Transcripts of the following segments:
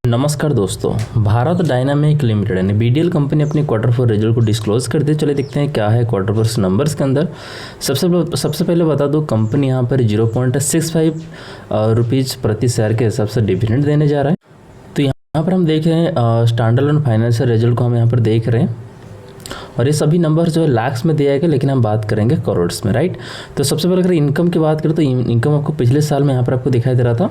नमस्कार दोस्तों, Bharat dynamic limited यानी बीडीएल कंपनी अपनी क्वार्टर फोर रिजल्ट को डिस्क्लोज करते चले देखते हैं क्या है क्वार्टर फोर नंबर्स के अंदर। सबसे पहले बता दो, कंपनी यहाँ पर 0.65 रुपीज़ प्रति शेयर के हिसाब से डिविडेंड देने जा रहा है। तो यहाँ पर हम देख रहे हैं स्टैंडअलोन फाइनेंशियल रिजल्ट को हम यहाँ पर देख रहे हैं और ये सभी नंबर जो है लाख्स में दिया गया, लेकिन हम बात करेंगे करोड़्स में, राइट। तो सबसे पहले अगर इनकम की बात करें तो इनकम आपको पिछले साल में यहाँ पर आपको दिखाई दे रहा था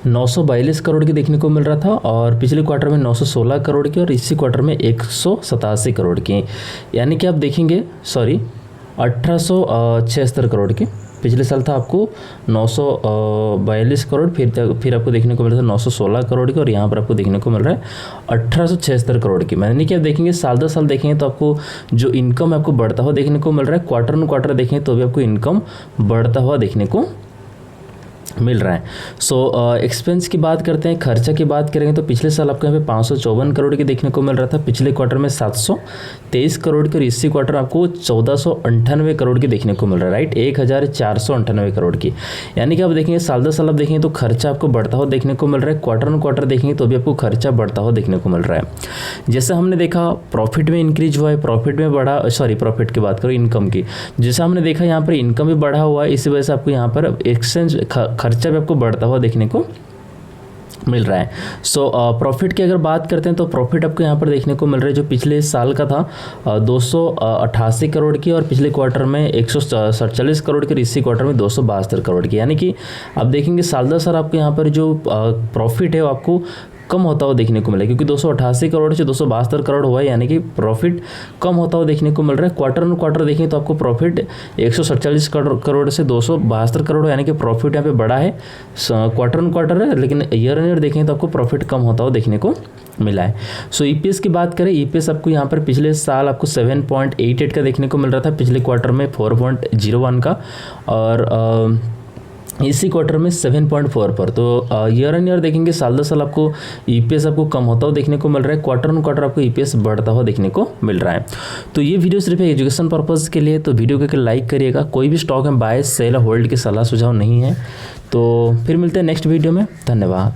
942 करोड़ की देखने को मिल रहा था और पिछले क्वार्टर में 916 करोड़ की और इसी क्वार्टर में 187 करोड़ की, यानी कि आप देखेंगे 1876 करोड़ की। पिछले साल था आपको 942 करोड़, फिर आपको देखने को मिल रहा था 916 करोड़ की और यहाँ पर आपको देखने को मिल रहा है 1876 करोड़ की। यानी कि आप देखेंगे साल दर साल देखेंगे तो आपको जो इनकम आपको बढ़ता हुआ देखने को मिल रहा है, क्वार्टर ऑन क्वार्टर देखेंगे तो भी आपको इनकम बढ़ता हुआ देखने को मिल रहा है। एक्सपेंस की बात करते हैं, खर्चा की बात करेंगे तो पिछले साल आपको यहाँ पे 554 करोड़ की देखने को मिल रहा था, पिछले क्वार्टर में 723 करोड़ की और इसी क्वार्टर आपको 1498 करोड़ की देखने को मिल रहा है, राइट। 1498 करोड़ की, यानी कि आप देखेंगे साल दर साल आप देखेंगे तो खर्चा आपको बढ़ता हुआ देखने को मिल रहा है, क्वार्टर ऑन क्वार्टर देखेंगे तो भी आपको खर्चा बढ़ता हुआ देखने को मिल रहा है। जैसे हमने देखा प्रॉफिट में इंक्रीज हुआ है, प्रॉफिट की बात करो इनकम की, जैसा हमने देखा यहाँ पर इनकम भी बढ़ा हुआ है, इसी वजह से आपको यहाँ पर एक्सचेंज खर्चा भी आपको बढ़ता हुआ देखने को मिल रहा है। प्रॉफिट की अगर बात करते हैं तो प्रॉफिट आपको यहाँ पर देखने को मिल रहा है जो पिछले साल का था 288 करोड़ की और पिछले क्वार्टर में 147 करोड़ की और इसी क्वार्टर में 272 करोड़ की, यानी कि आप देखेंगे साल दर साल आपको यहाँ पर जो प्रॉफिट है वो आपको कम होता हुआ देखने को मिला, क्योंकि 288 करोड़ से 272 करोड़ हुआ है, यानी कि प्रॉफिट कम होता हुआ देखने को मिल रहा है। क्वार्टर ऑन क्वार्टर देखें तो आपको प्रॉफिट 147 करोड़ से 272 करोड़, यानी कि प्रॉफिट यहाँ पे बड़ा है, क्वार्टर ऑन क्वार्टर है, लेकिन ईयर ऑन ईयर देखें तो आपको प्रॉफिट कम होता हुआ देखने को मिला है। ईपीएस की बात करें, ईपीएस आपको यहाँ पर पिछले साल आपको 7.88 का देखने को मिल रहा था, पिछले क्वार्टर में 4.01 का और इसी क्वार्टर में 7.4 पर। तो ईयर ऑन ईयर देखेंगे साल दर साल आपको ईपीएस आपको कम होता हुआ देखने को मिल रहा है, क्वार्टर ऑन क्वार्टर आपको ईपीएस बढ़ता हुआ देखने को मिल रहा है। तो ये वीडियो सिर्फ एजुकेशन पर्पज़ के लिए, तो वीडियो को लाइक करिएगा। कोई भी स्टॉक में बाय सेल होल्ड की सलाह सुझाव नहीं है। तो फिर मिलते हैं नेक्स्ट वीडियो में, धन्यवाद।